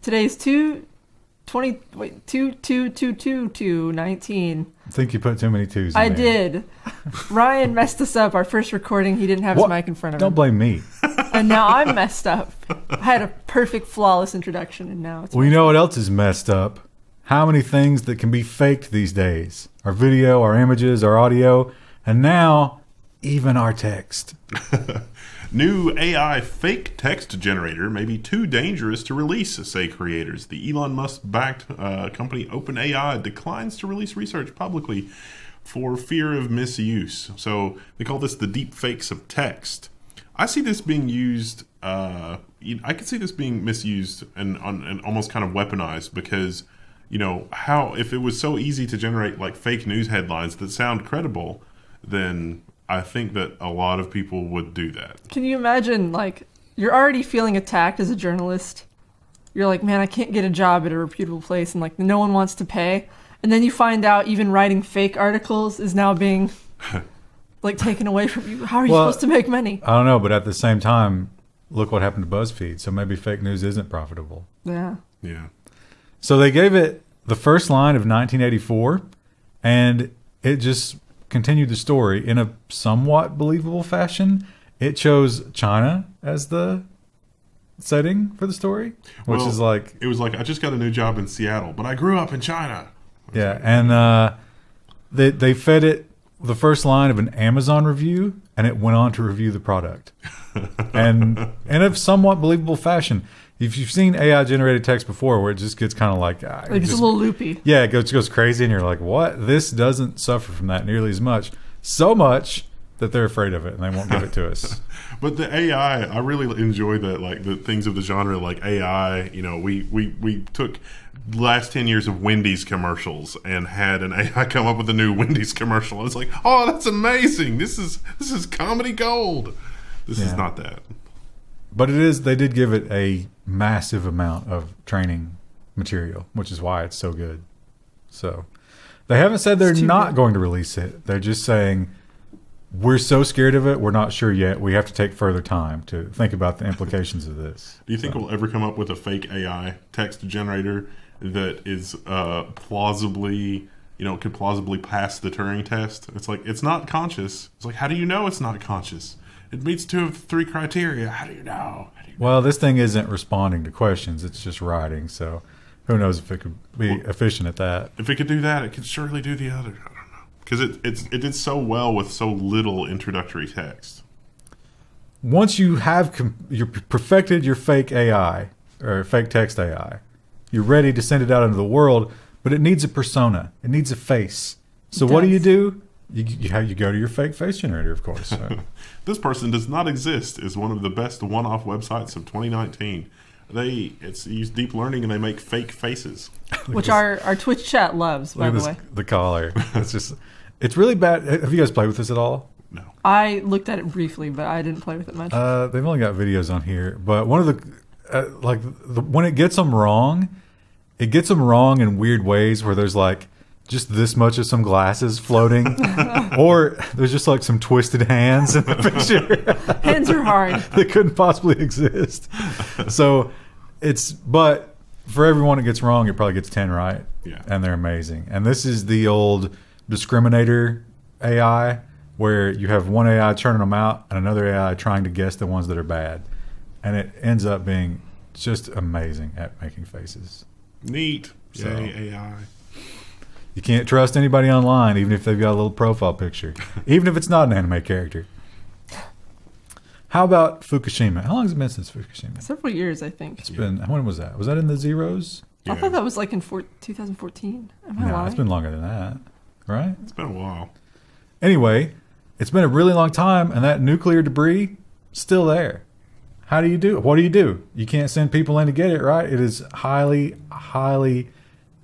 Today's 19. I think you put too many twos in I there. did. Ryan messed us up. Our first recording, he didn't have his mic in front of him. Don't blame me. And now I'm messed up. I had a perfect, flawless introduction, and now it's Well, you know what else is messed up? How many things that can be faked these days? Our video, our images, our audio, and now even our text. New AI fake text generator may be too dangerous to release, say creators. The Elon Musk-backed company OpenAI declines to release research publicly for fear of misuse. So they call this the deep fakes of text. I see this being used. I could see this being misused and almost kind of weaponized because, how if it was so easy to generate like fake news headlines that sound credible, then I think that a lot of people would do that. Can you imagine, like, you're already feeling attacked as a journalist. You're like, man, I can't get a job at a reputable place, and, like, no one wants to pay. And then you find out even writing fake articles is now being, like, taken away from you. How are you supposed to make money? I don't know, but at the same time, look what happened to BuzzFeed. So maybe fake news isn't profitable. Yeah. Yeah. So they gave it the first line of 1984, and it just continued the story in a somewhat believable fashion. It chose China as the setting for the story, which is like... It was like, I just got a new job in Seattle, but I grew up in China. Yeah, and they fed it the first line of an Amazon review, and it went on to review the product. And in a somewhat believable fashion. If you've seen AI-generated text before where it just gets kind of like... It's a little loopy. Yeah, it goes crazy, and you're like, what? This doesn't suffer from that nearly as much. So much that they're afraid of it, and they won't give it to us. But the AI, I really enjoy that, like the things of the genre, like AI. We took the last 10 years of Wendy's commercials and had an AI come up with a new Wendy's commercial. It's like, oh, that's amazing. This is comedy gold. This is not that. But it is. They did give it a massive amount of training material, which is why it's so good. So they haven't said they're not going to release it. They're just saying, we're so scared of it, we're not sure yet. We have to take further time to think about the implications of this. Do you think we'll ever come up with a fake AI text generator that is plausibly, could plausibly pass the Turing test? It's like, it's not conscious. It's like, how do you know it's not conscious? It meets 2 of 3 criteria. How do you know? Well, this thing isn't responding to questions. It's just writing. So who knows if it could be efficient at that. If it could do that, it could surely do the other. I don't know. Because it did so well with so little introductory text. Once you have perfected your fake AI or fake text AI, you're ready to send it out into the world, but it needs a persona. It needs a face. So what do? You go to your fake face generator, of course. So. This person does not exist is one of the best one-off websites of 2019. They use deep learning and they make fake faces, which our Twitch chat loves. By the way, the collar. It's really bad. Have you guys played with this at all? No. I looked at it briefly, but I didn't play with it much. They've only got videos on here, but one of the when it gets them wrong in weird ways where there's like just this much of some glasses floating, or there's just like some twisted hands in the picture. Hands are hard. They couldn't possibly exist. So but for everyone it gets wrong, it probably gets 10 right. Yeah. And they're amazing. And this is the old discriminator AI where you have one AI churning them out and another AI trying to guess the ones that are bad. And it ends up being just amazing at making faces. Neat. So, Yay, AI. You can't trust anybody online, even if they've got a little profile picture, even if it's not an anime character. How about Fukushima? How long has it been since Fukushima? Several years, I think. It's been. When was that? Was that in the zeros? I thought that was like in 2014. Am I lying? It's been longer than that, right? It's been a while. Anyway, it's been a really long time, and that nuclear debris still there. How do you do it? What do you do? You can't send people in to get it, right? It is highly, highly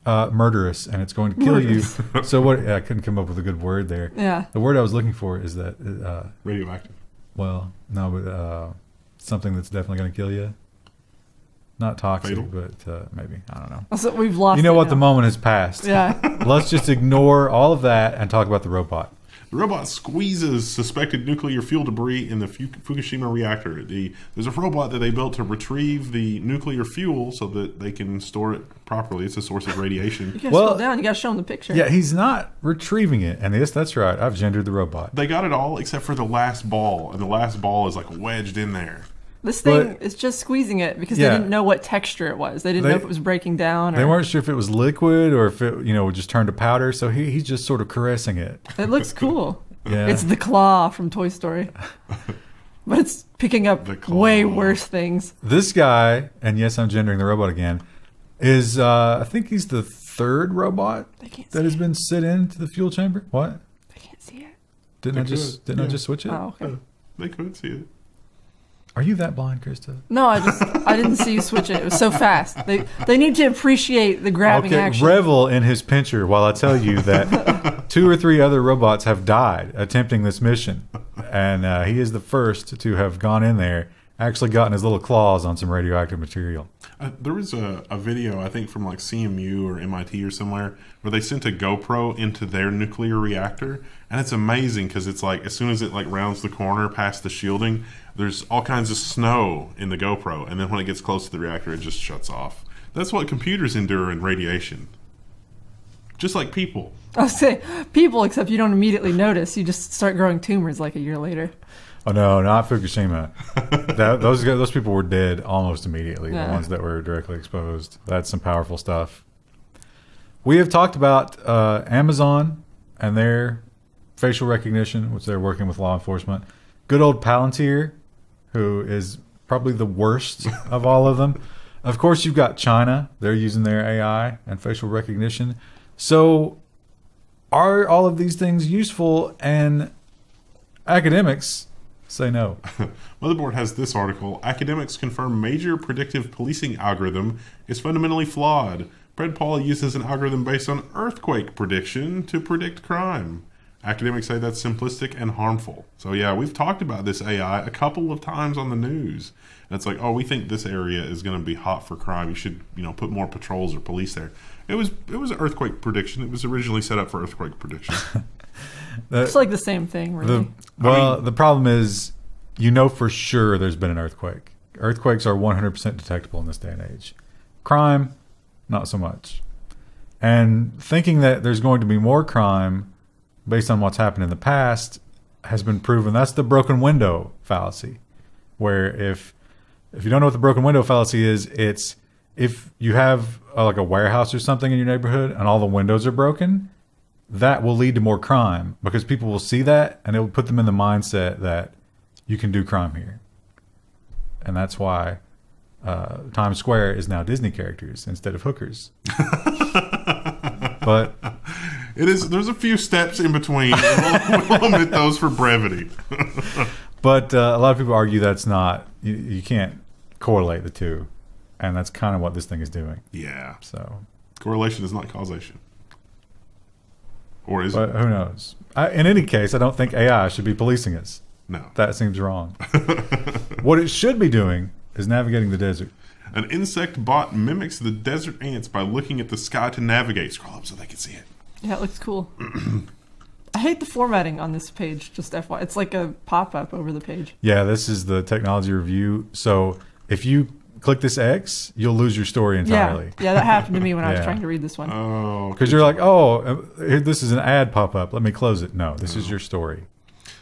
murderous, and it's going to kill you. So what? I couldn't come up with a good word there. Yeah. The word I was looking for is that radioactive. Well, no, but something that's definitely going to kill you. Not toxic, but maybe. I don't know. So we've lost. You know what? The moment has passed. Yeah. Let's just ignore all of that and talk about the robot. The robot squeezes suspected nuclear fuel debris in the Fukushima reactor. There's a robot that they built to retrieve the nuclear fuel so that they can store it properly. It's a source of radiation. You gotta scroll down. You gotta show them the picture. Yeah, he's not retrieving it. And yes, that's right. I've gendered the robot. They got it all except for the last ball, and the last ball is like wedged in there. This thing is just squeezing it because they didn't know what texture it was. They didn't know if it was breaking down. Or... They weren't sure if it was liquid or if it, would just turn to powder. So he's just sort of caressing it. It looks cool. Yeah. It's the claw from Toy Story. But it's picking up way worse things. This guy, and yes, I'm gendering the robot again, is, I think he's the third robot that has been sit into the fuel chamber. What? They can't see it. Didn't I just switch it? Oh, okay. They couldn't see it. Are you that blind, Krista? No, I didn't see you switch it. It was so fast. They need to appreciate the grabbing action. Revel in his pincher while I tell you that 2 or 3 other robots have died attempting this mission. And he is the first to have gone in there, actually gotten his little claws on some radioactive material. There was a video, I think, from like CMU or MIT or somewhere, where they sent a GoPro into their nuclear reactor. And it's amazing because it's like, as soon as it like rounds the corner past the shielding, there's all kinds of snow in the GoPro. And then when it gets close to the reactor, it just shuts off. That's what computers endure in radiation. Just like people. I'll say people, except you don't immediately notice. You just start growing tumors like a year later. Oh, no, not Fukushima. Those people were dead almost immediately, the ones that were directly exposed. That's some powerful stuff. We have talked about Amazon and their facial recognition, which they're working with law enforcement. Good old Palantir, who is probably the worst of all of them. Of course, you've got China. They're using their AI and facial recognition. So are all of these things useful? And academics say no. Motherboard has this article. Academics confirm major predictive policing algorithm is fundamentally flawed. Predpol uses an algorithm based on earthquake prediction to predict crime. Academics say that's simplistic and harmful. So yeah, we've talked about this AI a couple of times on the news. And it's like, oh, we think this area is going to be hot for crime. You should, put more patrols or police there. It was an earthquake prediction. It was originally set up for earthquake prediction. It's like the same thing, really. The problem is, for sure there's been an earthquake. Earthquakes are 100% detectable in this day and age. Crime, not so much. And thinking that there's going to be more crime based on what's happened in the past has been proven. That's the broken window fallacy, where if you don't know what the broken window fallacy is, it's if you have like a warehouse or something in your neighborhood and all the windows are broken, that will lead to more crime because people will see that and it will put them in the mindset that you can do crime here. And that's why Times Square is now Disney characters instead of hookers. But it is. There's a few steps in between. We'll omit those for brevity. But a lot of people argue that's not. You can't correlate the two, and that's kind of what this thing is doing. Yeah. So correlation is not causation. Or is it? Who knows? In any case, I don't think AI should be policing us. No. That seems wrong. What it should be doing is navigating the desert. An insect bot mimics the desert ants by looking at the sky to navigate. Scroll up so they can see it. Yeah, it looks cool. I hate the formatting on this page, just FYI. It's like a pop-up over the page. Yeah, this is the technology review. So if you click this X, you'll lose your story entirely. Yeah, that happened to me when I was trying to read this one. Oh, because you're like, this is an ad pop-up. Let me close it. No, this is your story.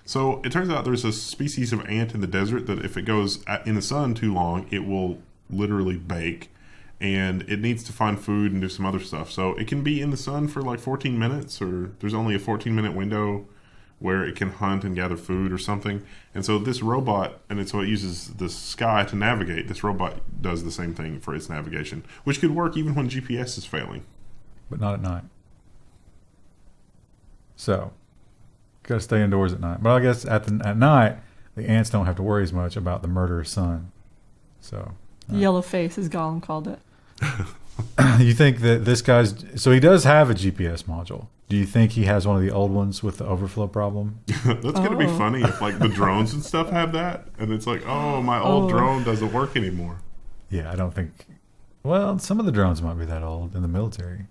So it turns out there's a species of ant in the desert that if it goes in the sun too long, it will literally bake. And it needs to find food and do some other stuff. So it can be in the sun for like 14 minutes, or there's only a 14-minute window where it can hunt and gather food or something. And so this robot, so it uses the sky to navigate. This robot does the same thing for its navigation, which could work even when GPS is failing. But not at night. So, got to stay indoors at night. But I guess at night, the ants don't have to worry as much about the murderous sun. So... Yellow face, as Gollum called it. You think that this guy's... So he does have a GPS module. Do you think he has one of the old ones with the overflow problem? That's going to be funny if like the drones and stuff have that. And it's like, my old drone doesn't work anymore. Yeah, I don't think... Well, some of the drones might be that old in the military.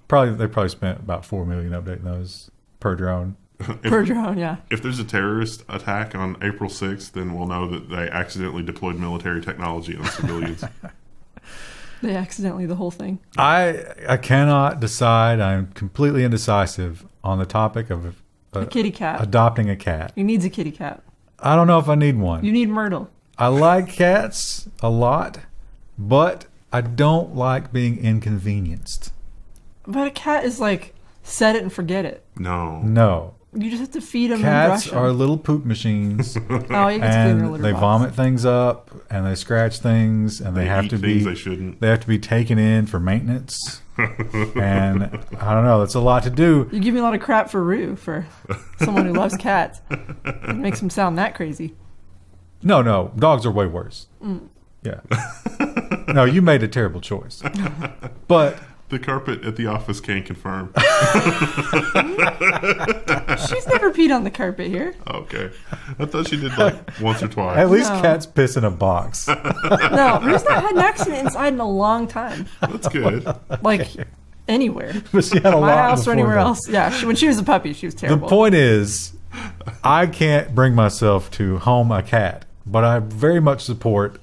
They probably spent about $4 million updating those per drone. Per drone, yeah. If there's a terrorist attack on April 6th, then we'll know that they accidentally deployed military technology on civilians. They accidentally, the whole thing. I cannot decide. I'm completely indecisive on the topic of A kitty cat. adopting a cat. He needs a kitty cat. I don't know if I need one. You need Myrtle. I like cats a lot, but I don't like being inconvenienced. But a cat is like, set it and forget it. No. You just have to feed them and Cats brush them. are little poop machines. Oh, you get to clean their And litter they box. vomit things up, and they scratch things, and they have eat to things be they shouldn't. they have to be taken in for maintenance. And I don't know, that's a lot to do. You give me a lot of crap for Rue, for someone who loves cats. It makes him sound that crazy. No, dogs are way worse. Yeah. No, you made a terrible choice. But The carpet at the office can confirm. She's never peed on the carpet here. Okay. I thought she did like once or twice. at least No. cats piss in a box. No, Rue's not had an accident inside in a long time. That's good. Like, anywhere. But she had a My lot house or before anywhere that. else. Yeah, when she was a puppy, she was The terrible. point is, I can't bring myself to home a cat, but I very much support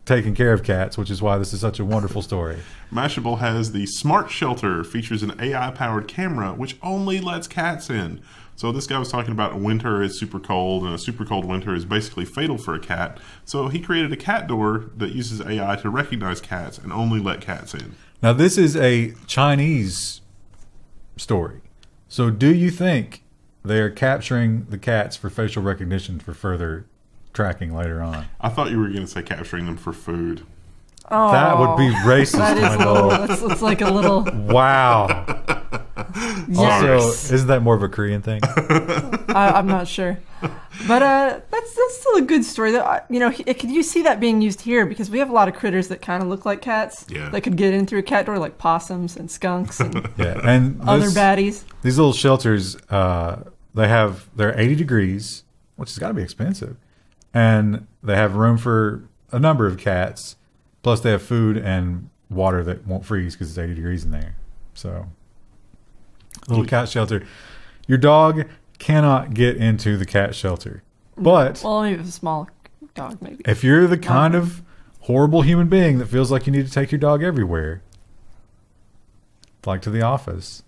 taking care of cats, which is why this is such a wonderful story. Mashable has the Smart Shelter, features an AI-powered camera which only lets cats in. So this guy was talking about winter is super cold, and a super cold winter is basically fatal for a cat. So he created a cat door that uses AI to recognize cats and only let cats in. Now, this is a Chinese story. So do you think they are capturing the cats for facial recognition for further tracking later on? I thought you were going to say capturing them for food. Oh, That would be racist, That is my a little, lord. that's like a little. Wow. Yes. Also, isn't that more of a Korean thing? I'm not sure, but that's still a good story. That could you see that being used here, because we have a lot of critters that kind of look like cats. Yeah. That could get in through a cat door, like possums and skunks and Yeah. And other baddies. these little shelters, they're 80 degrees, which has got to be expensive. And they have room for a number of cats. Plus, they have food and water that won't freeze because it's 80 degrees in there. So, little cat shelter. Your dog cannot get into the cat shelter. But Well, maybe a small dog, maybe. if you're the kind of horrible human being that feels like you need to take your dog everywhere, like to the office,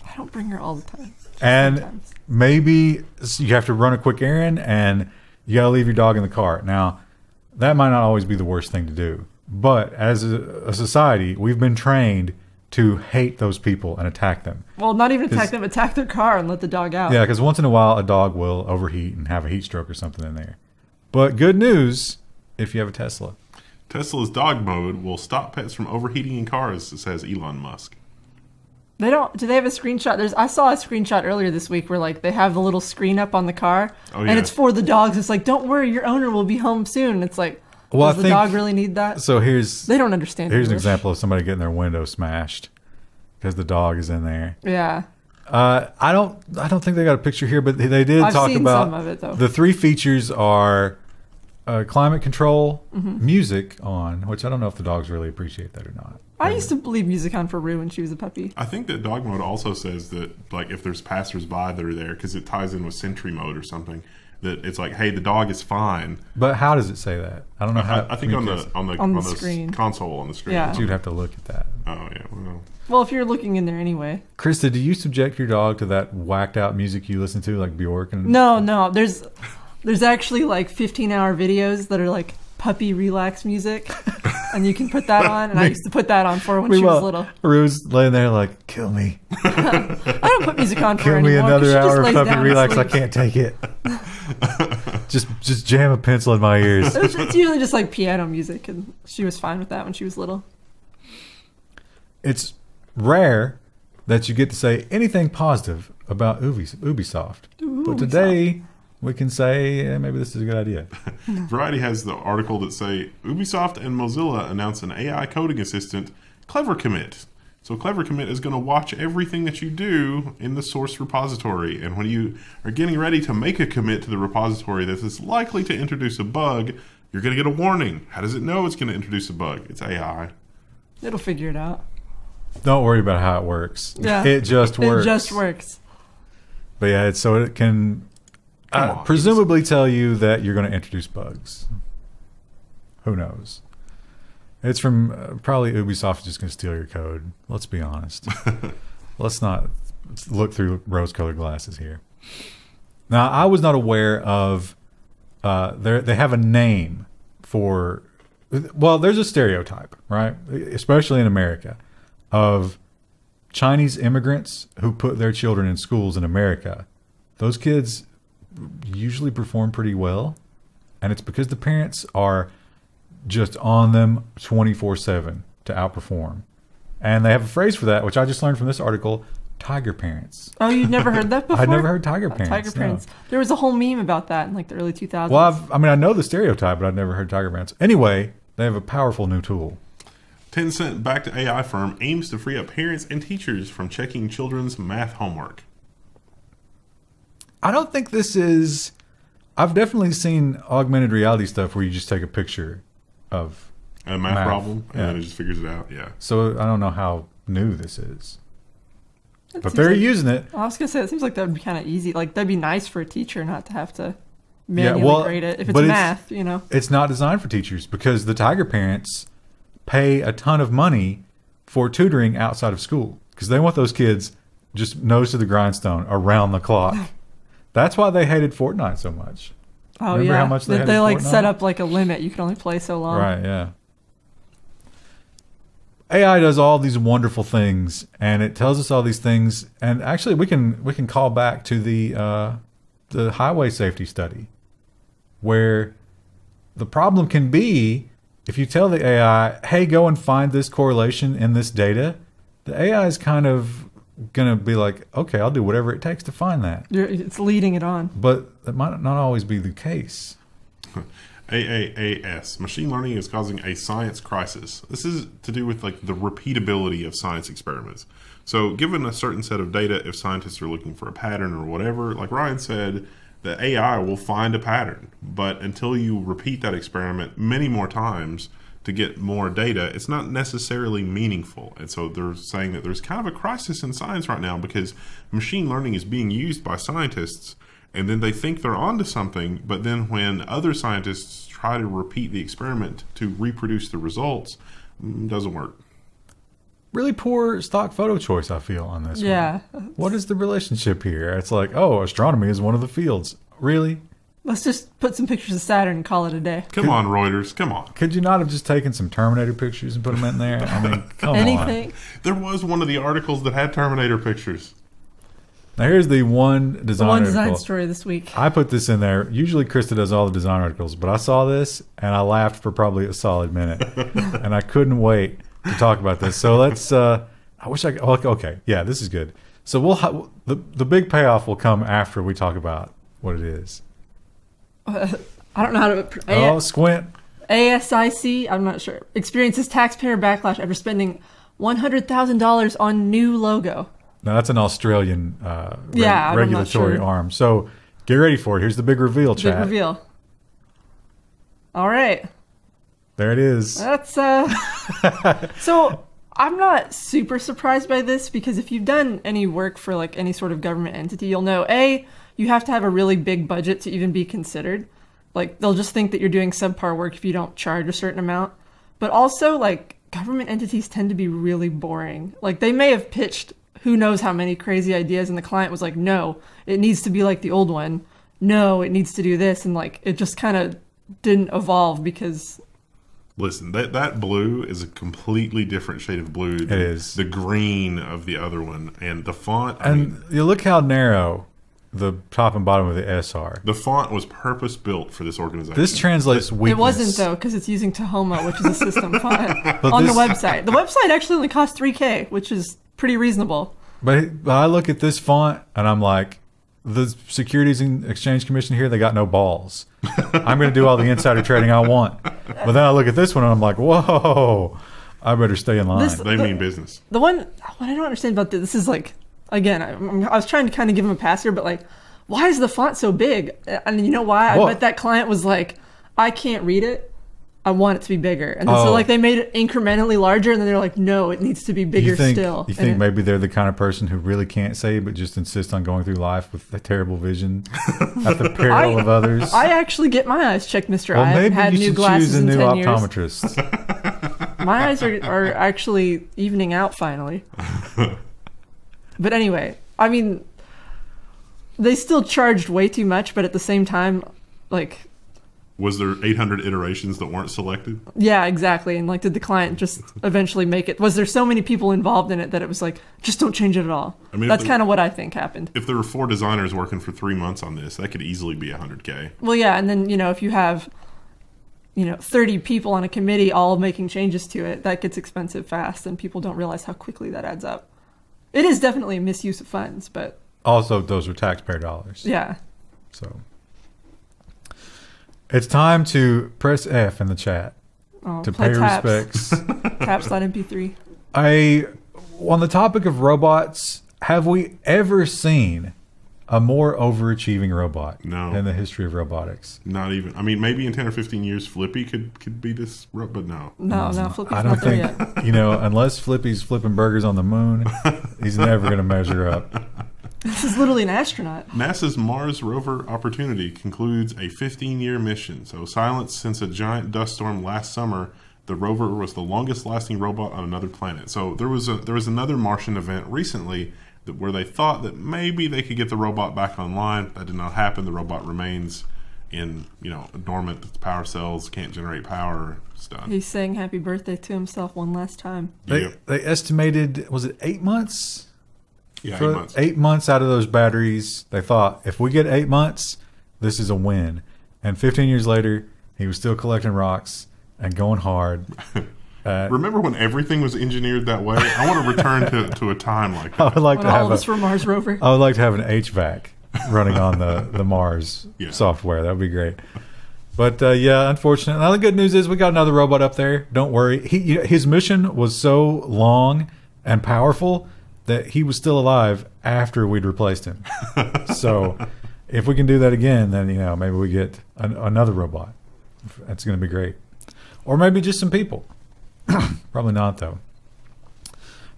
I don't bring her all the time. and Sometimes. maybe you have to run a quick errand and you got to leave your dog in the car. Now, that might not always be the worst thing to do. But as a society, we've been trained to hate those people and attack them. Well, not even attack them, attack their car and let the dog out. Yeah, because once in a while, a dog will overheat and have a heat stroke or something in there. But good news if you have a Tesla. Tesla's dog mode will stop pets from overheating in cars, says Elon Musk. They don't. Do they have a screenshot? I saw a screenshot earlier this week where like they have the little screen up on the car, Oh, yeah. and it's for the dogs. It's like, don't worry, your owner will be home soon. And it's like, Well, does I the think- dog really need that? So here's They don't understand. an English. example of somebody getting their window smashed because the dog is in there. Yeah. I don't think they got a picture here, but they did I've talk seen about some of it, though. the three features are climate control, Mm-hmm. music on, which I don't know if the dogs really appreciate that or not. I used to leave music on for Rue when she was a puppy. I think that dog mode also says that, like, if there's passersby that are there, because it ties in with sentry mode or something, that it's like, hey, the dog is fine. But how does it say that? I don't know how. I think on the screen. console on the screen. Yeah. You'd have to look at that. Oh yeah. Well, Well, if you're looking in there anyway. Krista, do you subject your dog to that whacked out music you listen to, like Bjork? And No. There's actually like 15-hour videos that are like puppy relax music, and you can put that on. And I used to put that on for her when she was little. Rue's laying there like, kill me. I don't put music on for her Give me anymore. 'cause another she just hour of lays puppy down and relax. I sleeps. can't take it. just jam a pencil in my ears. It's usually just like piano music, and she was fine with that when she was little. It's rare that you get to say anything positive about Ubisoft. But today we can say maybe this is a good idea. Variety has the article that say Ubisoft and Mozilla announced an AI coding assistant, Clever Commit. So Clever Commit is going to watch everything that you do in the source repository, and when you are getting ready to make a commit to the repository that is likely to introduce a bug, you're going to get a warning. How does it know it's going to introduce a bug? It's AI. It'll figure it out. Don't worry about how it works. Yeah. It just works. It just works. But yeah, so it can presumably tell you that you're going to introduce bugs. Who knows? It's from probably Ubisoft is just going to steal your code. Let's be honest. Let's not look through rose-colored glasses here. Now, I was not aware of. They have a name for. Well, there's a stereotype, right? Especially in America, of Chinese immigrants who put their children in schools in America. Those kids usually perform pretty well, and it's because the parents are just on them 24/7 to outperform. And they have a phrase for that, which I just learned from this article: tiger parents. Oh, you'd never heard that before? I'd never heard tiger parents. Tiger parents. No. There was a whole meme about that in like the early 2000s. Well, I know the stereotype, but I'd never heard tiger parents. Anyway, they have a powerful new tool. Tencent-backed AI firm aims to free up parents and teachers from checking children's math homework. I don't think this is... I've definitely seen augmented reality stuff where you just take a picture of a math problem, and then it just figures it out. Yeah. So I don't know how new this is. But they're using it. I was going to say, it seems like that would be kind of easy. Like, that'd be nice for a teacher not to have to manually grade it. If it's math, you know. It's not designed for teachers because the tiger parents pay a ton of money for tutoring outside of school because they want those kids just nose to the grindstone around the clock. That's why they hated Fortnite so much. Oh, Remember how much they hated like Fortnite? set up like a limit. You can only play so long. Right, yeah. AI does all these wonderful things, and it tells us all these things. And actually, we can call back to the highway safety study, where the problem can be if you tell the AI, "Hey, go and find this correlation in this data." The AI is kind of gonna be like, "Okay, I'll do whatever it takes to find that." It's leading it on, but that might not always be the case. AAAS, machine learning is causing a science crisis. This is to do with like the repeatability of science experiments. So given a certain set of data, if scientists are looking for a pattern or whatever, like Ryan said, the AI will find a pattern. But until you repeat that experiment many more times to get more data, it's not necessarily meaningful. And so they're saying that there's kind of a crisis in science right now because machine learning is being used by scientists and then they think they're onto something, but then when other scientists try to repeat the experiment to reproduce the results, it doesn't work. Really poor stock photo choice, I feel, on this one. What is the relationship here? It's like, oh, astronomy is one of the fields. Really? Let's just put some pictures of Saturn and call it a day. Come on, Reuters. Come on. Could you not have just taken some Terminator pictures and put them in there? I mean, come Anything. on. There was one of the articles that had Terminator pictures. Now here's the one design story this week. I put this in there. Usually Krista does all the design articles, but I saw this and I laughed for probably a solid minute, and I couldn't wait to talk about this. So let's. I wish I. Okay, yeah, this is good. So we'll the big payoff will come after we talk about what it is. I don't know how to. Squint. ASIC. I'm not sure. Experiences taxpayer backlash after spending $100,000 on new logo. Now, that's an Australian regulatory sure. arm. So get ready for it. Here's the big reveal, chat. Big reveal. All right. There it is. That's So I'm not super surprised by this because if you've done any work for like any sort of government entity, you'll know, you have to have a really big budget to even be considered. Like, they'll just think that you're doing subpar work if you don't charge a certain amount. But also, like, government entities tend to be really boring. Like, they may have pitched who knows how many crazy ideas, and the client was like, no, it needs to be like the old one. No, it needs to do this. And, like, it just kind of didn't evolve because... Listen, that blue is a completely different shade of blue than it is. The green of the other one. And the font... you look how narrow the top and bottom of the S are. The font was purpose-built for this organization. This translates weakness. It wasn't, though, because it's using Tahoma, which is a system font, on the website. The website actually only costs $3,000, which is pretty reasonable. But I look at this font, and I'm like, the Securities and Exchange Commission here, they got no balls. I'm going to do all the insider trading I want. But then I look at this one, and I'm like, whoa, I better stay in line. They mean business. The one, what I don't understand about this is like, again, I was trying to kind of give him a pass here, but like, why is the font so big? And you know why? I bet that client was like, I can't read it. I want it to be bigger. And then, so like they made it incrementally larger, and then they're like, no, it needs to be bigger still. You think maybe they're the kind of person who really can't say, but just insist on going through life with a terrible vision at the peril of others? I actually get my eyes checked, Mr. Well, I haven't maybe had you new should glasses choose a in new 10 years. optometrist. My eyes are actually evening out finally. But anyway, I mean, they still charged way too much, but at the same time, like... Was there 800 iterations that weren't selected? Yeah, exactly. And like, did the client just eventually make it? Was there so many people involved in it that it was like, just don't change it at all? I mean, that's kind of what I think happened. If there were 4 designers working for 3 months on this, that could easily be $100K. Well, yeah, and then, if you have, 30 people on a committee all making changes to it, that gets expensive fast, and people don't realize how quickly that adds up. It is definitely a misuse of funds, but... Also, those are taxpayer dollars. Yeah. So... It's time to press F in the chat to pay taps. respects. Taps.mp3. On the topic of robots, have we ever seen a more overachieving robot in the history of robotics? Not even. I mean, maybe in 10 or 15 years, Flippy could be this, but no. No, Flippy's I don't not there think, yet. Unless Flippy's flipping burgers on the moon, he's never going to measure up. This is literally an astronaut. NASA's Mars rover Opportunity concludes a 15-year mission. So silenced since a giant dust storm last summer, the rover was the longest-lasting robot on another planet. So there was another Martian event recently where they thought that maybe they could get the robot back online. That did not happen. The robot remains in, dormant. Its power cells can't generate power. It's done. He's saying happy birthday to himself one last time. They estimated, was it 8 months? Yeah, 8 months. 8 months out of those batteries, they thought, if we get 8 months, this is a win. And 15 years later, he was still collecting rocks and going hard. Remember when everything was engineered that way? I want to return to a time like that. I would like to have all of us were Mars rover. I would like to have an HVAC running on the Mars software. That would be great. But unfortunately, now the good news is we got another robot up there. Don't worry. His mission was so long and powerful that he was still alive after we'd replaced him. So if we can do that again, then maybe we get another robot. That's going to be great. Or maybe just some people. Probably not, though.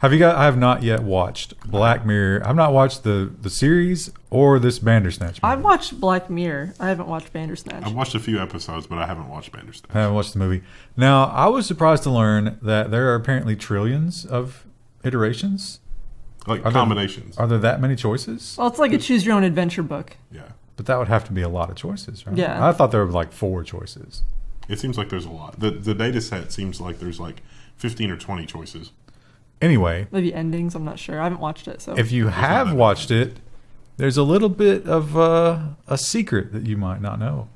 I have not yet watched Black Mirror. I've not watched the series or this Bandersnatch movie. I've watched Black Mirror. I haven't watched Bandersnatch. I've watched a few episodes, but I haven't watched Bandersnatch. I haven't watched the movie. Now, I was surprised to learn that there are apparently trillions of iterations. Like combinations. Are there that many choices? Well, it's like a choose your own adventure book. Yeah. But that would have to be a lot of choices, right? Yeah. I thought there were like 4 choices. It seems like there's a lot. The data set seems like there's like 15 or 20 choices. Anyway. Maybe endings, I'm not sure. I haven't watched it. So if you have watched it, there's a little bit of a secret that you might not know.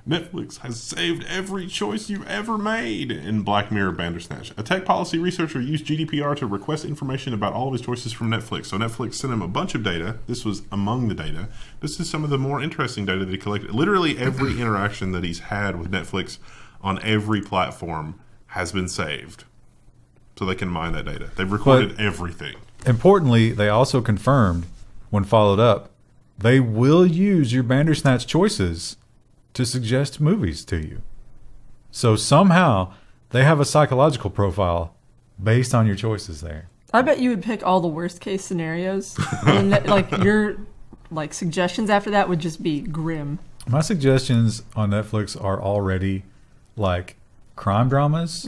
Netflix has saved every choice you've ever made in Black Mirror Bandersnatch. A tech policy researcher used GDPR to request information about all of his choices from Netflix. So Netflix sent him a bunch of data. This was among the data. This is some of the more interesting data that he collected. Literally every interaction that he's had with Netflix on every platform has been saved. So they can mine that data. They've recorded everything. Importantly, they also confirmed, when followed up, they will use your Bandersnatch choices to suggest movies to you. So somehow they have a psychological profile based on your choices there. I bet you would pick all the worst case scenarios. And your suggestions after that would just be grim. My suggestions on Netflix are already like crime dramas,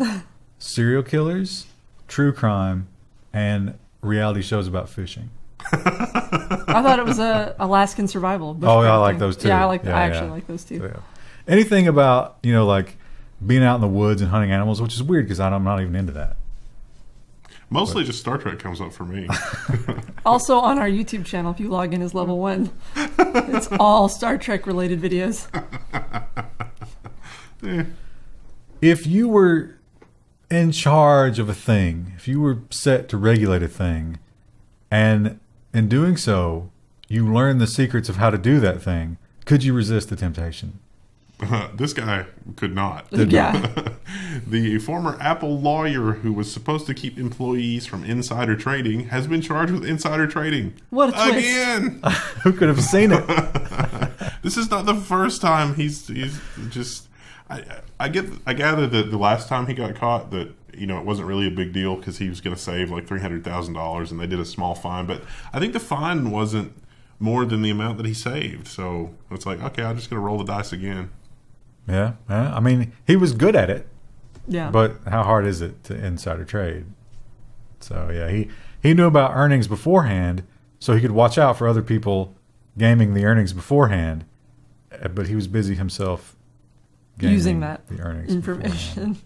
serial killers, true crime, and reality shows about fishing. I thought it was Alaskan survival. I like those too. Yeah, I actually like those too. So, yeah. Anything about like being out in the woods and hunting animals, which is weird because I'm not even into that. Mostly just Star Trek comes up for me. Also on our YouTube channel, if you log in as Level1, it's all Star Trek related videos. If you were in charge of a thing, if you were set to regulate a thing, and in doing so, you learn the secrets of how to do that thing, could you resist the temptation? This guy could not. Yeah. The former Apple lawyer who was supposed to keep employees from insider trading has been charged with insider trading. What a twist. Again! Who could have seen it? This is not the first time he's just... I gather that the last time he got caught that it wasn't really a big deal because he was going to save like $300,000 and they did a small fine, but I think the fine wasn't more than the amount that he saved. So it's like, okay, I'm just going to roll the dice again. Yeah, I mean, he was good at it. Yeah. But how hard is it to insider trade? So yeah, he knew about earnings beforehand, so he could watch out for other people gaming the earnings beforehand. But he was busy himself using that the earnings information. Beforehand.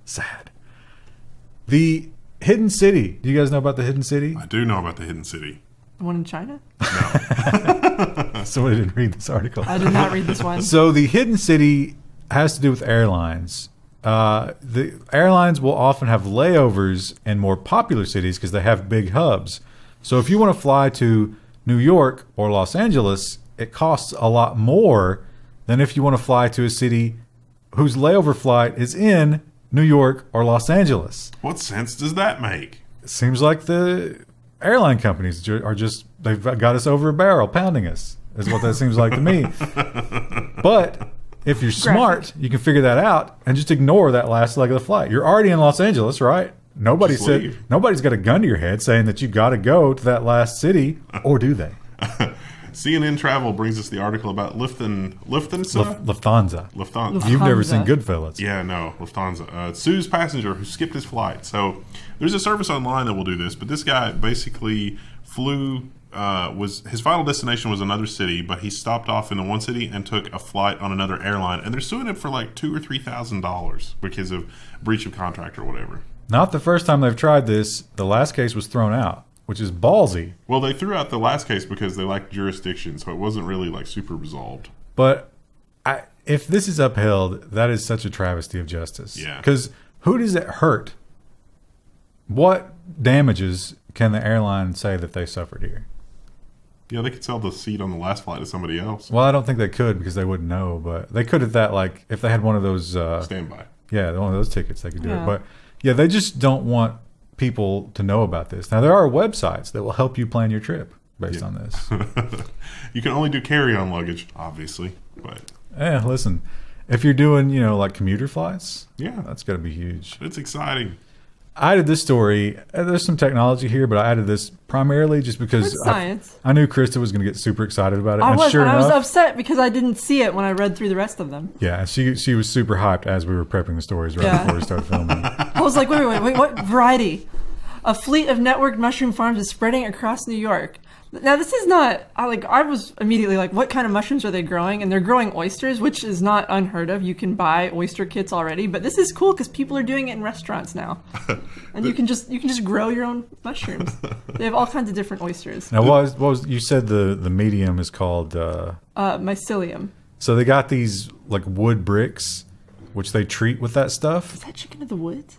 Sad. The Hidden City. Do you guys know about the Hidden City? I do know about the Hidden City. The one in China? No. Somebody didn't read this article. I did not read this one. So the Hidden City has to do with airlines. The airlines will often have layovers in more popular cities because they have big hubs. So if you want to fly to New York or Los Angeles, it costs a lot more than if you want to fly to a city whose layover flight is in New York or Los Angeles. What sense does that make? It seems like the airline companies are just, they've got us over a barrel, pounding us, is what that seems like to me. But if you're smart, you can figure that out and just ignore that last leg of the flight. You're already in Los Angeles, right? Nobody's got a gun to your head saying that you got to go to that last city, or do they? CNN Travel brings us the article about Lufthansa. Lufthansa. You've never seen Goodfellas. Yeah, no, Lufthansa. Sues passenger who skipped his flight. So there's a service online that will do this, but this guy basically flew. His final destination was another city, but he stopped off in the one city and took a flight on another airline, and they're suing him for like $2,000 or $3,000 because of breach of contract or whatever. Not the first time they've tried this. The last case was thrown out, which is ballsy. Well, they threw out the last case because they lacked jurisdiction, so it wasn't really like super resolved. But if this is upheld, that is such a travesty of justice. Yeah. Because who does it hurt? What damages can the airline say that they suffered here? Yeah, they could sell the seat on the last flight to somebody else. Well, I don't think they could because they wouldn't know, but they could at that, like, if they had one of those... standby. Yeah, one of those tickets, they could do it. But, yeah, they just don't want people to know about this. Now, there are websites that will help you plan your trip based on this. You can only do carry-on luggage, obviously, but... Yeah, listen, if you're doing, like commuter flights, that's got to be huge. It's exciting. I added this story. There's some technology here, but I added this primarily just because science. I knew Krista was going to get super excited about it. I was upset because I didn't see it when I read through the rest of them. Yeah, she was super hyped as we were prepping the stories before we started filming. I was like, wait, what variety? A fleet of networked mushroom farms is spreading across New York. Now, this is not, I was immediately like, what kind of mushrooms are they growing? And they're growing oysters, which is not unheard of. You can buy oyster kits already, but this is cool because people are doing it in restaurants now. And you can just grow your own mushrooms. They have all kinds of different oysters. Now, what was you said the medium is called? Mycelium. So they got these like wood bricks, which they treat with that stuff. Is that chicken of the woods?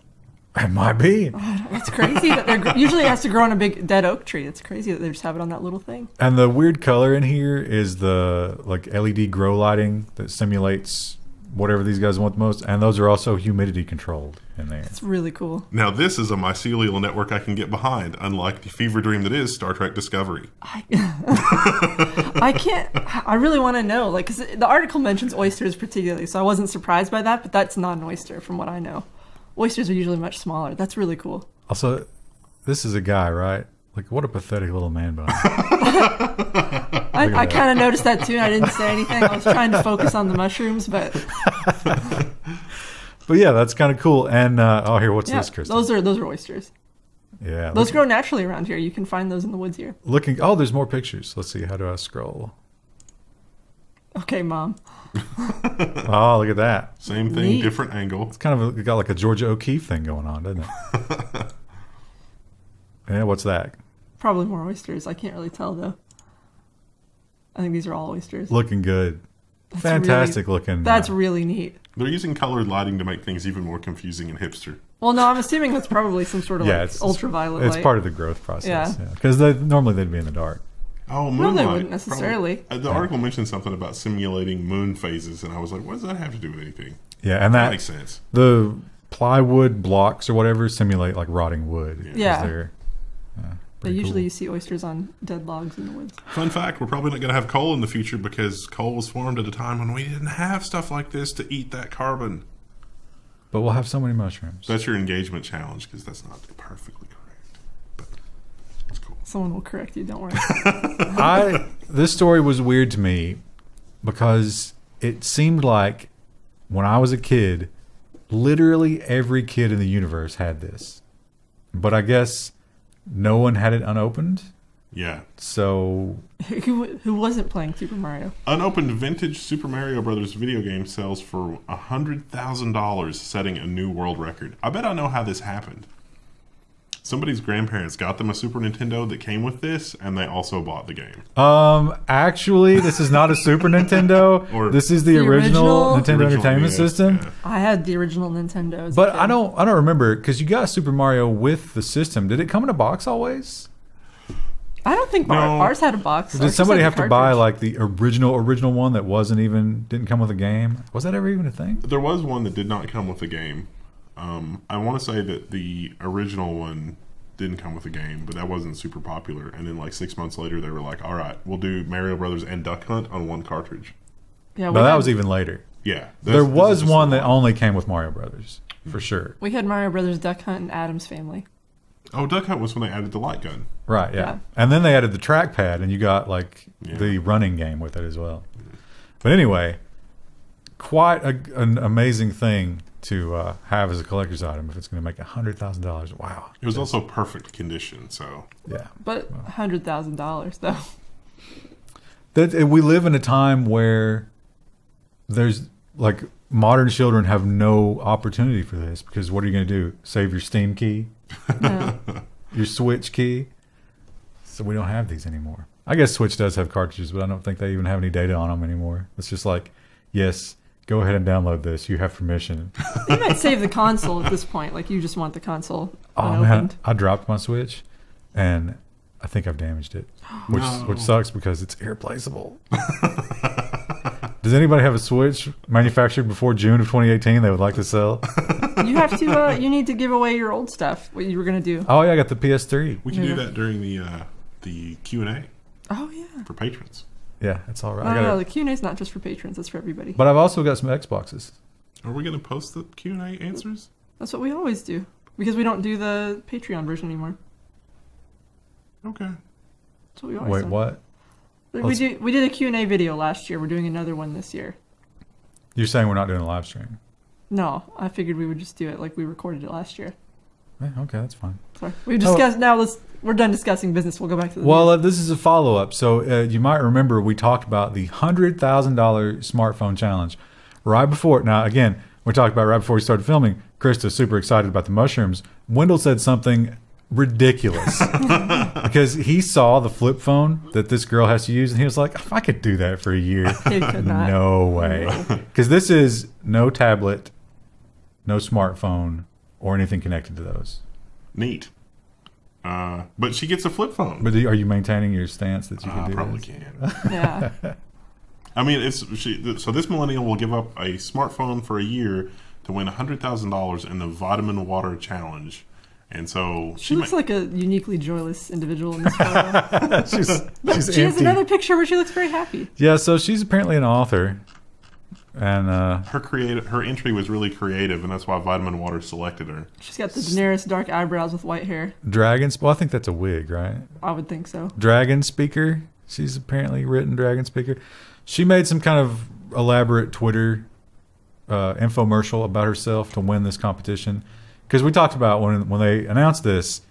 It might be. It's crazy that usually it has to grow on a big dead oak tree. It's crazy that they just have it on that little thing. And the weird color in here is the like LED grow lighting that simulates whatever these guys want the most. And those are also humidity controlled in there. It's really cool. Now this is a mycelial network I can get behind, unlike the fever dream that is Star Trek Discovery. I can't. I really want to know, like, because the article mentions oysters particularly, so I wasn't surprised by that. But that's not an oyster, from what I know. Oysters are usually much smaller. That's really cool. Also, this is a guy, right? Like, what a pathetic little man bun. I kind of noticed that too. I didn't say anything. I was trying to focus on the mushrooms, but yeah, that's kind of cool. And what's this, Kristen? Those are oysters. Yeah, those grow naturally around here. You can find those in the woods here. There's more pictures. Let's see. How do I scroll? Okay, Mom. Oh, look at that. Same thing, Neat. different angle. It's kind of got like a Georgia O'Keeffe thing going on, doesn't it? Yeah, what's that? Probably more oysters. I can't really tell, though. I think these are all oysters. Looking good. Fantastic looking. That's really neat. They're using colored lighting to make things even more confusing and hipster. Well, no, I'm assuming that's probably some sort of ultraviolet light. It's part of the growth process. Yeah. Because normally they'd be in the dark. Oh, moonlight. No, they wouldn't necessarily. The article mentioned something about simulating moon phases, and I was like, what does that have to do with anything? Yeah, and that makes sense. The plywood blocks or whatever simulate like rotting wood. Yeah. Usually cool. you see oysters on dead logs in the woods. Fun fact, we're probably not going to have coal in the future because coal was formed at a time when we didn't have stuff like this to eat that carbon. But we'll have so many mushrooms. That's your engagement challenge because that's not perfectly correct. But it's cool. Someone will correct you, don't worry. This story was weird to me because it seemed like when I was a kid, literally every kid in the universe had this. But I guess no one had it unopened. Yeah. So Who wasn't playing Super Mario? Unopened vintage Super Mario Brothers video game sells for $100,000, setting a new world record. I bet I know how this happened. Somebody's grandparents got them a Super Nintendo that came with this, and they also bought the game. actually, this is not a Super Nintendo. Or this is the original Nintendo Original Entertainment NES, System. yeah. I had the original Nintendo. As a But kid. I don't remember because you got Super Mario with the system. Did it come in a box always? I don't think No. ours had a box. Did Ours just somebody had have the to buy cartridge. like the original one that didn't come with a game? Was that ever even a thing? There was one that did not come with a game. I want to say that the original one didn't come with a game, but that wasn't super popular. And then like 6 months later, they were like, all right, we'll do Mario Brothers and Duck Hunt on one cartridge. Yeah, But that was even later. Yeah. There was this is one the that only came with Mario Brothers, for sure. we had Mario Brothers, Duck Hunt, and Adam's Family. Oh, Duck Hunt was when they added the light gun. Right, yeah. Yeah. And then they added the trackpad, and you got like Yeah. the running game with it as well. But anyway, quite an amazing thing to have as a collector's item if it's going to make $100,000. Wow. It was also perfect condition, so Yeah. But $100,000 though. We live in a time where there's like modern children have no opportunity for this because what are you going to do? Save your Steam key? No. Your Switch key? So we don't have these anymore. I guess Switch does have cartridges, but I don't think they even have any data on them anymore. It's just like, yes, go ahead and download this. You have permission. You might save the console at this point. Like you just want the console Oh man, unopened. I dropped my Switch, and I think I've damaged it, which sucks because it's irreplaceable. Does anybody have a Switch manufactured before June of 2018 they would like to sell? You have to. You need to give away your old stuff. What you were gonna do? Oh yeah, I got the PS3. we can do Yeah. that during the Q&A Oh yeah. for patrons. Yeah, it's all right. No, the Q&A is not just for patrons. It's for everybody. But I've also got some Xboxes. Are we going to post the Q&A answers? That's what we always do because we don't do the Patreon version anymore. Okay. That's what we always Wait, do. what? We did a Q&A video last year. We're doing another one this year. You're saying we're not doing a live stream? No, I figured we would just do it like we recorded it last year. Okay, that's fine. Sorry, we've discussed. Now we're done discussing business. We'll go back to the. Well, this is a follow-up. So you might remember we talked about the $100,000 smartphone challenge right before. Now, again, we talked about right before we started filming. Krista's super excited about the mushrooms. Wendell said something ridiculous because he saw the flip phone that this girl has to use, and he was like, "If I could do that for a year, He could not. no way." Because this is no tablet, no smartphone, or anything connected to those. Neat. But she gets a flip phone. But are you maintaining your stance that you can do Probably this? can. Yeah. I mean, so this millennial will give up a smartphone for a year to win $100,000 in the Vitaminwater challenge. And so She looks like a uniquely joyless individual in this photo. she's She has empty. another picture where she looks very happy. Yeah, so she's apparently an author, and her entry was really creative, and that's why Vitaminwater selected her. She's got the Daenerys dark eyebrows with white hair. Dragons. Well, I think that's a wig, right? I would think so. Dragon Speaker. She's apparently written Dragon Speaker. She made some kind of elaborate Twitter infomercial about herself to win this competition. Because we talked about when they announced this,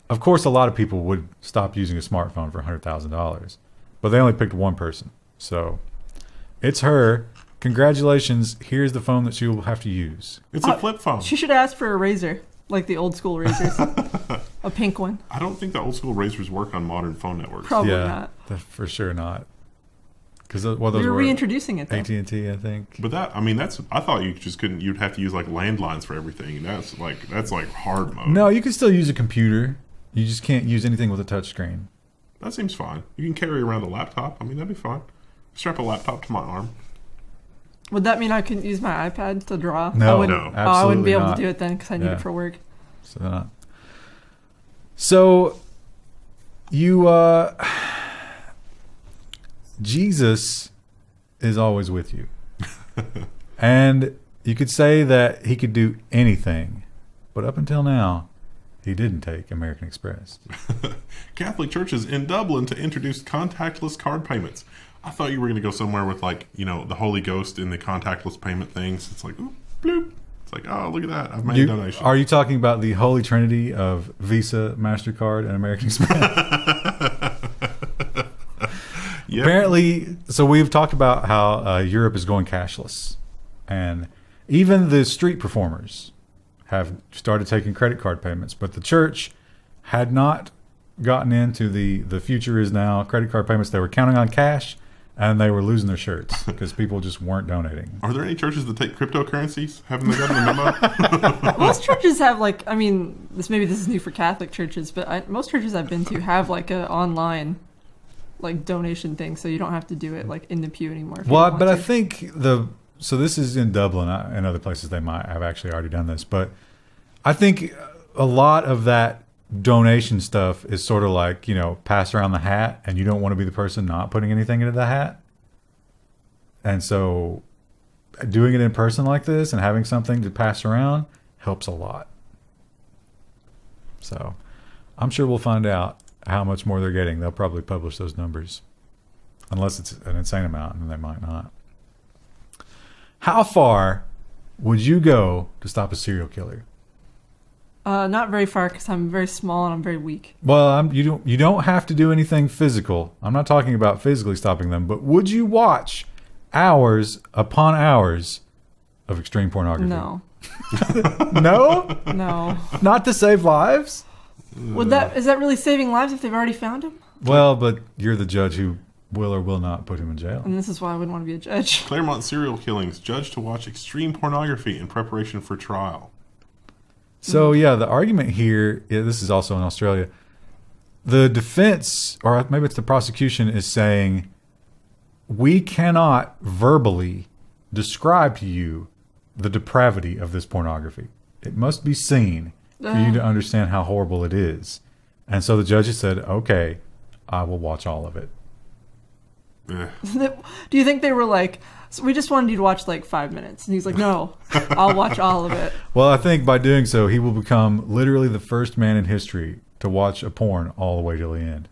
of course, a lot of people would stop using a smartphone for $100,000, but they only picked one person. So it's her. Congratulations. Here's the phone that she will have to use. It's a flip phone. She should ask for a razor, like the old school razors. A pink one. I don't think the old school razors work on modern phone networks. Probably not. For sure not. Because those We were were reintroducing it though. AT&T, I think. But I thought you just couldn't. You'd have to use like landlines for everything. That's like hard mode. No, you can still use a computer. You just can't use anything with a touch screen. That seems fine. You can carry around a laptop. I mean, that'd be fine. Strap a laptop to my arm. Would that mean I couldn't use my iPad to draw? No, I wouldn't, no, I wouldn't be able absolutely to do it then because I need Yeah. it for work. So Jesus is always with you. And you could say that he could do anything, but up until now, he didn't take American Express. Catholic churches in Dublin to introduce contactless card payments. I thought you were going to go somewhere with, like, you know, the Holy Ghost in the contactless payment things. It's like, oop, bloop. It's like, oh, look at that. I've made a donation. Are you talking about the holy trinity of Visa, MasterCard, and American Express? Yep. Apparently, so we've talked about how Europe is going cashless. And even the street performers have started taking credit card payments. But the church had not gotten into the future is now credit card payments. They were counting on cash, and they were losing their shirts because people just weren't donating. Are there any churches that take cryptocurrencies? Haven't they gotten the memo? Most churches have, like, I mean, this is new for Catholic churches, but most churches I've been to have, like, a online, like, donation thing, so you don't have to do it, like, in the pew anymore. Well, but I think so this is in Dublin and other places they might have actually already done this, but I think a lot of that donation stuff is sort of like, you know, pass around the hat, and you don't want to be the person not putting anything into the hat. And so doing it in person like this and having something to pass around helps a lot. So I'm sure we'll find out how much more they're getting. They'll probably publish those numbers. Unless it's an insane amount, and they might not. How far would you go to stop a serial killer? Not very far, because I'm very small and I'm very weak. Well, you don't have to do anything physical. I'm not talking about physically stopping them, but would you watch hours upon hours of extreme pornography? No. No? No. Not to save lives? Is that really saving lives if they've already found him? Well, but you're the judge who will or will not put him in jail. And this is why I wouldn't want to be a judge. Claremont serial killings. Judged to watch extreme pornography in preparation for trial. So, yeah, the argument here, this is also in Australia, the defense, or maybe it's the prosecution, is saying, we cannot verbally describe to you the depravity of this pornography. It must be seen for you to understand how horrible it is. And so the judges said, okay, I will watch all of it. Do you think they were like, so we just wanted you to watch like 5 minutes? And he's like, no, I'll watch all of it. Well, I think by doing so, he will become literally the first man in history to watch a porn all the way till the end.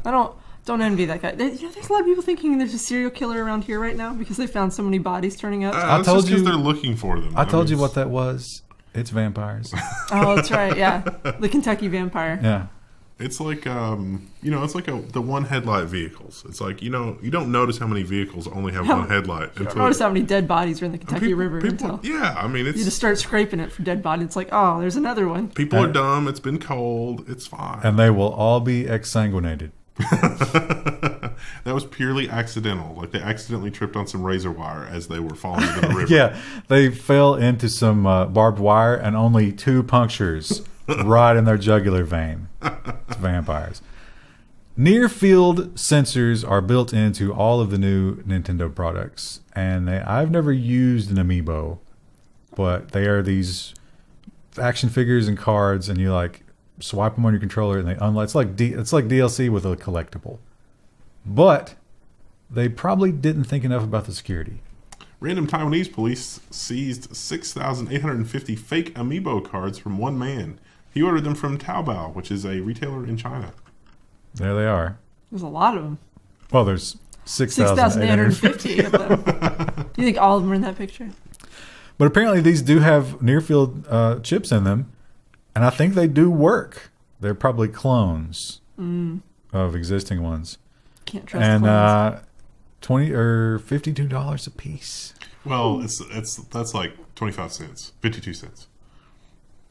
I don't envy that guy. There's a lot of people thinking there's a serial killer around here right now because they found so many bodies turning up. I told you they're looking for them. I told you what that was. It's vampires. Oh, that's right. Yeah, the Kentucky vampire. Yeah. It's like, it's like the one headlight vehicles. It's like, you don't notice how many vehicles only have one headlight. You don't notice how many dead bodies are in the Kentucky River until... Yeah, I mean, it's... You just start scraping it for dead bodies. It's like, oh, there's another one. People are dumb. It's been cold. It's fine. And they will all be exsanguinated. That was purely accidental. Like, they accidentally tripped on some razor wire as they were falling into the river. Yeah, they fell into some barbed wire and only 2 punctures right in their jugular vein. It's vampires. Near field sensors are built into all of the new Nintendo products, and I've never used an amiibo, but they are these action figures and cards, and you like swipe them on your controller, and they unlock. It's like DLC with a collectible, but they probably didn't think enough about the security. Random Taiwanese police seized 6,850 fake amiibo cards from one man. He ordered them from Taobao, which is a retailer in China. There they are. There's a lot of them. Well, there's 6,850 of them. Do you think all of them are in that picture? But apparently these do have near-field chips in them, and I think they do work. They're probably clones of existing ones. Can't trust clones. $20 or $52 a piece. Well, that's like 25 cents, 52 cents.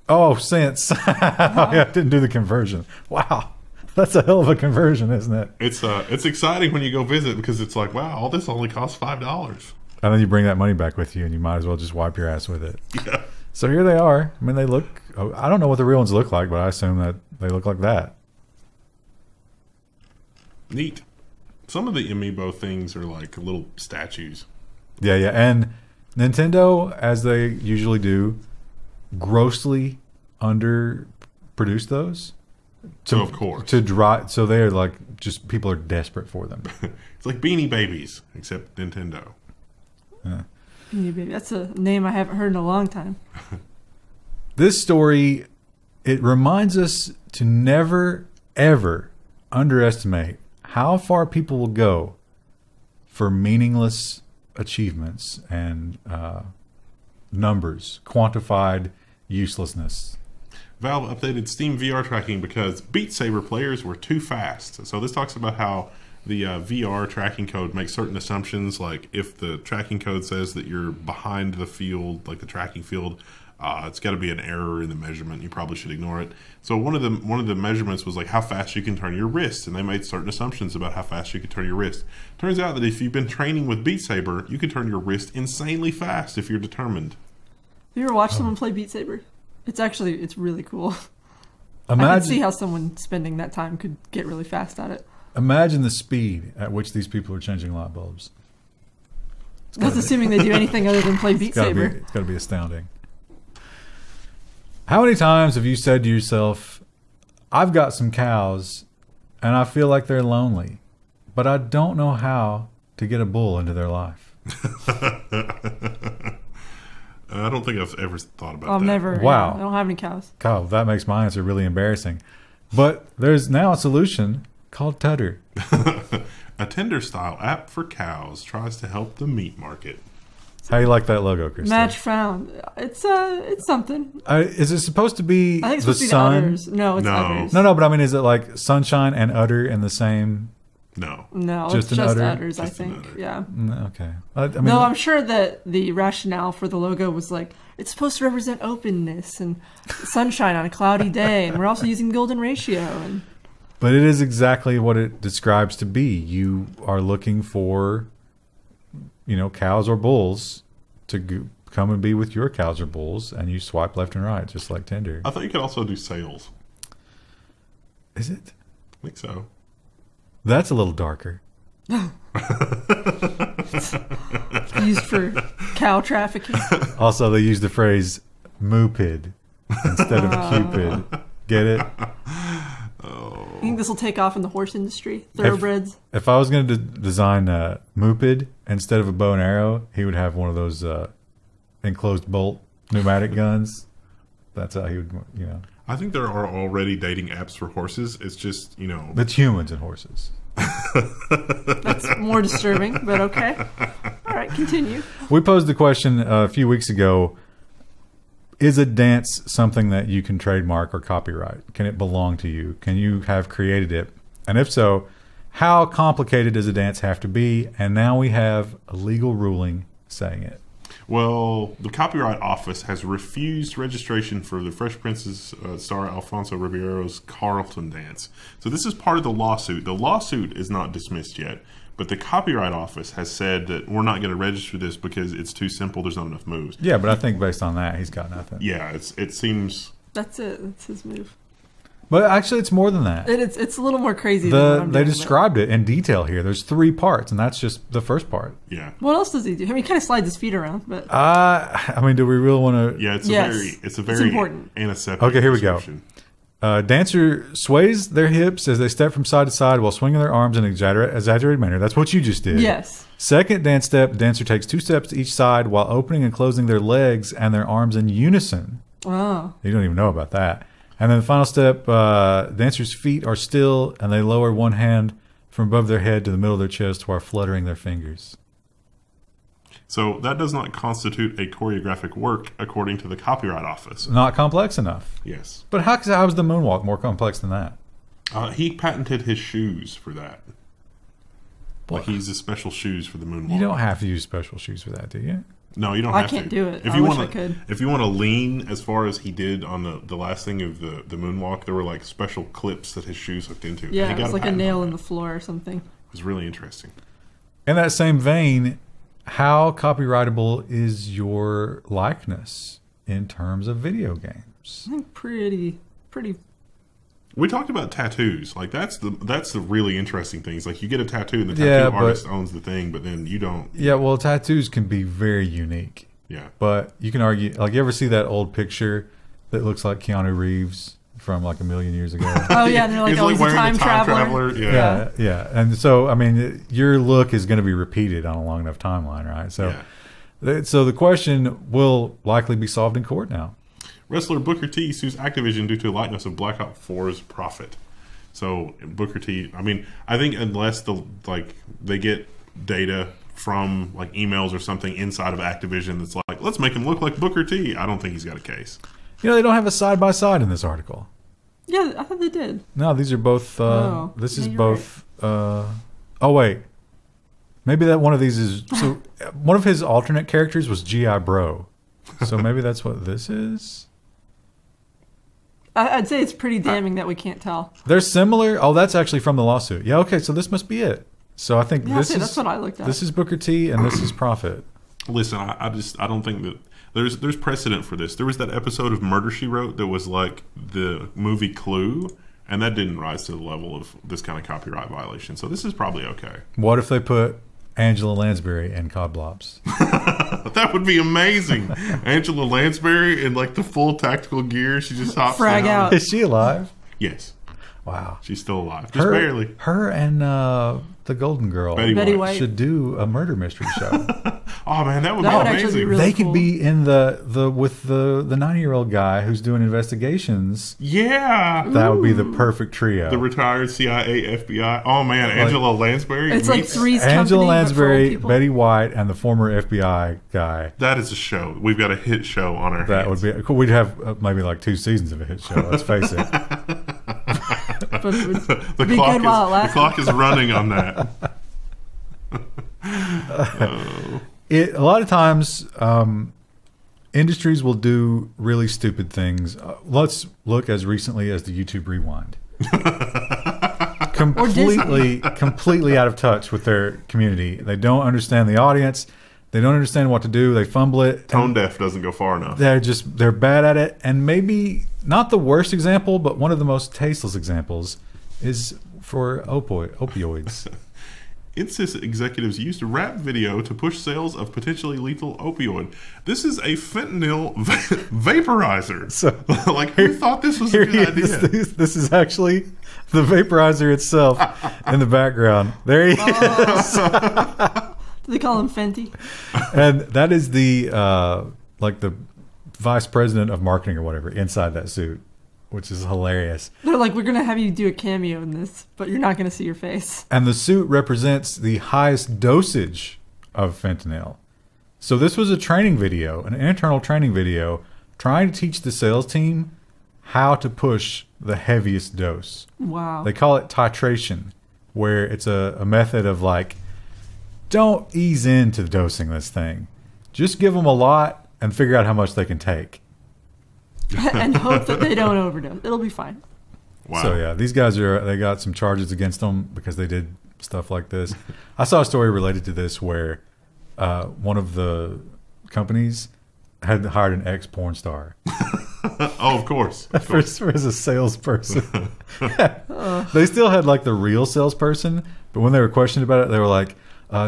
Oh, cents. I didn't do the conversion. Wow. That's a hell of a conversion, isn't it? It's exciting when you go visit because it's like, wow, all this only costs $5. And then you bring that money back with you and you might as well just wipe your ass with it. Yeah. So here they are. I mean, they look, I don't know what the real ones look like, but I assume that they look like that. Neat. Some of the amiibo things are like little statues. Yeah. And Nintendo, as they usually do, grossly underproduce those. of course. To dry, so they're like, just people are desperate for them. It's like Beanie Babies, except Nintendo. Yeah. Beanie Baby. That's a name I haven't heard in a long time. This story, it reminds us to never, ever underestimate how far people will go for meaningless achievements and numbers, quantified uselessness. Valve updated SteamVR tracking because Beat Saber players were too fast. So this talks about how the VR tracking code makes certain assumptions, like if the tracking code says that you're behind the field, like the tracking field, it's got to be an error in the measurement. You probably should ignore it. So one of the measurements was like how fast you can turn your wrist, and they made certain assumptions about how fast you could turn your wrist. Turns out that if you've been training with Beat Saber, you can turn your wrist insanely fast if you're determined. Have you ever watched someone play Beat Saber? It's really cool. Imagine, I can see how someone spending that time could get really fast at it. Imagine the speed at which these people are changing light bulbs. That's assuming they do anything other than play Beat Saber. It's got to be astounding. How many times have you said to yourself, I've got some cows and I feel like they're lonely, but I don't know how to get a bull into their life? I don't think I've ever thought about that. I've never. Wow. I don't have any cows. God, that makes my answer really embarrassing. But there's now a solution called Tudder. A Tinder-style app for cows tries to help the meat market. How do you like that logo, Chris? Match found. It's something. Is it supposed to be I think it's the supposed to be the sun? udders. No, it's No. udders. No, but I mean, is it like sunshine and udder in the same? No. No, Just it's an just udder? udders, I Just an think. udder. Yeah. Okay. I mean, No, I'm sure that the rationale for the logo was like, it's supposed to represent openness and sunshine on a cloudy day, and we're also using golden ratio. And but it is exactly what it describes to be. You are looking for, cows or bulls to come and be with your cows or bulls, and you swipe left and right, just like Tinder. I thought you could also do sales. Is it? I think so. That's a little darker. used for cow trafficking. Also, they use the phrase "moopid" instead of Cupid. Get it? I think this will take off in the horse industry. Thoroughbreds. If I was going to design Moopid instead of a bow and arrow, he would have one of those enclosed bolt pneumatic guns. That's how he would, I think there are already dating apps for horses. It's just, It's humans and horses. That's more disturbing, but okay. All right, continue. We posed the question a few weeks ago, is a dance something that you can trademark or copyright? Can it belong to you? Can you have created it? And if so, how complicated does a dance have to be? And now we have a legal ruling saying it. Well, the Copyright Office has refused registration for the Fresh Prince's star Alfonso Ribeiro's Carlton dance. So this is part of the lawsuit. The lawsuit is not dismissed yet, but the Copyright Office has said that we're not going to register this because it's too simple. There's not enough moves. Yeah, but I think based on that, he's got nothing. Yeah, it seems... That's it. That's his move. But actually, it's more than that. It's a little more crazy than what I'm They doing, described it in detail here. There's 3 parts, and that's just the first part. Yeah. What else does he do? I mean, he kind of slides his feet around, but... Do we really want to... Yeah, it's a very important. antiseptic Okay, here we go. description. Dancer sways their hips as they step from side to side while swinging their arms in an exaggerated manner. That's what you just did. Yes. Second dance step, dancer takes 2 steps to each side while opening and closing their legs and their arms in unison. Oh. You don't even know about that. And then the final step, dancers' feet are still and they lower one hand from above their head to the middle of their chest while fluttering their fingers. So that does not constitute a choreographic work according to the Copyright Office. Not complex enough. Yes. But how is the moonwalk more complex than that? He patented his shoes for that. Like he uses special shoes for the moonwalk. You don't have to use special shoes for that, do you? No, you don't I have to. can't do it. If I you wish wanna, I could. If you want to lean as far as he did on the last thing of the moonwalk, there were like special clips that his shoes hooked into. Yeah, He it got was like a patent nail on in that. the floor or something. It was really interesting. In that same vein, how copyrightable is your likeness in terms of video games? I think pretty. We talked about tattoos. Like that's the really interesting thing. It's like you get a tattoo and the tattoo Yeah, but- artist owns the thing, but then you don't. Yeah, well, tattoos can be very unique. Yeah. But you can argue, like, you ever see that old picture that looks like Keanu Reeves from like a million years ago. Oh yeah, and they're like, He's oh, like he's a wearing time the time traveler. traveler. Yeah. And so, I mean, your look is going to be repeated on a long enough timeline, right? So, so the question will likely be solved in court now. Wrestler Booker T sues Activision due to likeness of Black Ops 4's profit. So Booker T, I mean, I think unless they get data from like emails or something inside of Activision that's like, let's make him look like Booker T, I don't think he's got a case. You know, they don't have a side by side in this article. Yeah, I thought they did. No, these are both. This is both. Right. Oh wait, maybe that one of these is. So one of his alternate characters was GI Bro. So maybe that's what this is. I'd say it's pretty damning that we can't tell. They're similar. Oh, that's actually from the lawsuit. Yeah. Okay. So this must be it. So I think that's what I looked at. This is Booker T and this is Profit. Listen, I don't think that there's precedent for this. There was that episode of Murder, She Wrote that was like the movie Clue, and that didn't rise to the level of this kind of copyright violation. So this is probably okay. What if they put Angela Lansbury in Cod Blops? That would be amazing. Angela Lansbury in like the full tactical gear. She just hops frag down. out. Is she alive? Yes. Wow. She's still alive. Just barely. Her and the Golden Girl Betty White should do a murder mystery show. Oh man, that would be actually amazing. be really They cool. could be in with the 90-year-old guy who's doing investigations. Yeah. That would be the perfect trio. The retired CIA, FBI. Oh man, Angela Lansbury. It's like meets- Three's Angela Company, but for old Lansbury, people. Betty White, and the former FBI guy. That is a show. We've got a hit show on our That hands. would be cool. We'd have maybe like 2 seasons of a hit show. Let's face it. But it would the be clock good while it the lasted. clock is running on that. A lot of times, industries will do really stupid things. Let's look as recently as the YouTube Rewind. completely out of touch with their community. They don't understand the audience. They don't understand what to do. They fumble it. Tone deaf doesn't go far enough. They're bad at it. And maybe not the worst example, but one of the most tasteless examples is for opioids. Insys executives used a rap video to push sales of potentially lethal opioid. This is a fentanyl vaporizer. So, like, who thought this was a good idea? This is actually the vaporizer itself in the background. There he is. Do they call him Fenty? And that is the the vice president of marketing or whatever inside that suit, which is hilarious. They're like, we're going to have you do a cameo in this, but you're not going to see your face. And the suit represents the highest dosage of fentanyl. So this was a training video, an internal training video, trying to teach the sales team how to push the heaviest dose. Wow. They call it titration, where it's a method of like, don't ease into dosing this thing. Just give them a lot and figure out how much they can take. And hope that they don't overdose. It'll be fine. Wow. So yeah, these guys they got some charges against them because they did stuff like this. I saw a story related to this where one of the companies had hired an ex-porn star. Oh, of course. As a salesperson. They still had like the real salesperson, but when they were questioned about it, they were like,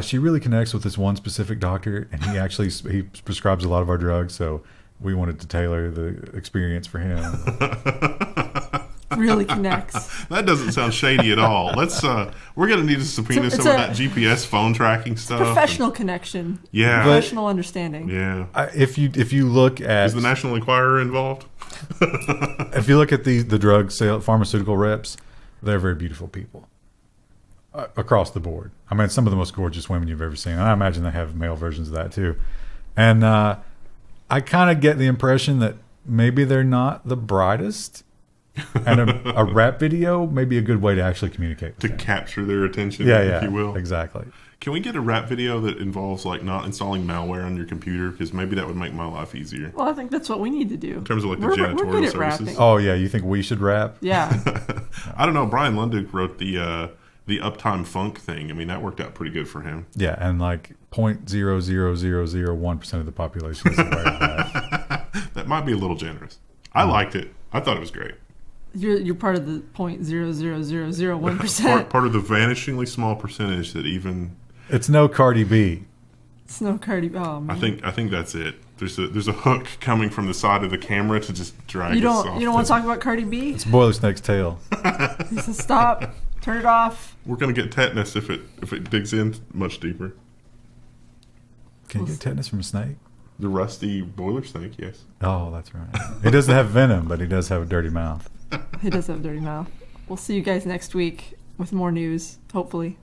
she really connects with this one specific doctor, and he prescribes a lot of our drugs, so we wanted to tailor the experience for him. Really connects. That doesn't sound shady at all. Let's we're gonna need to subpoena some of that GPS phone tracking stuff. Professional connection. Yeah. Professional understanding. Yeah. If you look at Is the National Enquirer involved? if you look at the drug pharmaceutical reps, they're very beautiful people. Across the board. I mean, some of the most gorgeous women you've ever seen. And I imagine they have male versions of that too. And I kind of get the impression that maybe they're not the brightest. And a rap video may be a good way to actually communicate with them. Capture their attention, if you will. Exactly. Can we get a rap video that involves like not installing malware on your computer? Because maybe that would make my life easier. Well, I think that's what we need to do. In terms of like the We're janitorial good at services. rapping. Oh yeah, you think we should rap? Yeah. I don't know. Brian Lundig wrote the Uptime Funk thing. I mean, that worked out pretty good for him. Yeah, and like 0.00001% of the population is aware of that. That might be a little generous. I liked it. I thought it was great. You're part of the 0.00001%. Part of the vanishingly small percentage that even... It's no Cardi B. Snow Cardi. Oh man. I think that's it. There's a hook coming from the side of the camera to just drag. You don't want to talk about Cardi B? It's Boiler Snake's tail. He says stop. Turn it off. We're gonna get tetanus if it digs in much deeper. Can you get tetanus from a snake? The rusty boiler snake, yes. Oh, that's right. He doesn't have venom, but he does have a dirty mouth. He does have a dirty mouth. We'll see you guys next week with more news, hopefully.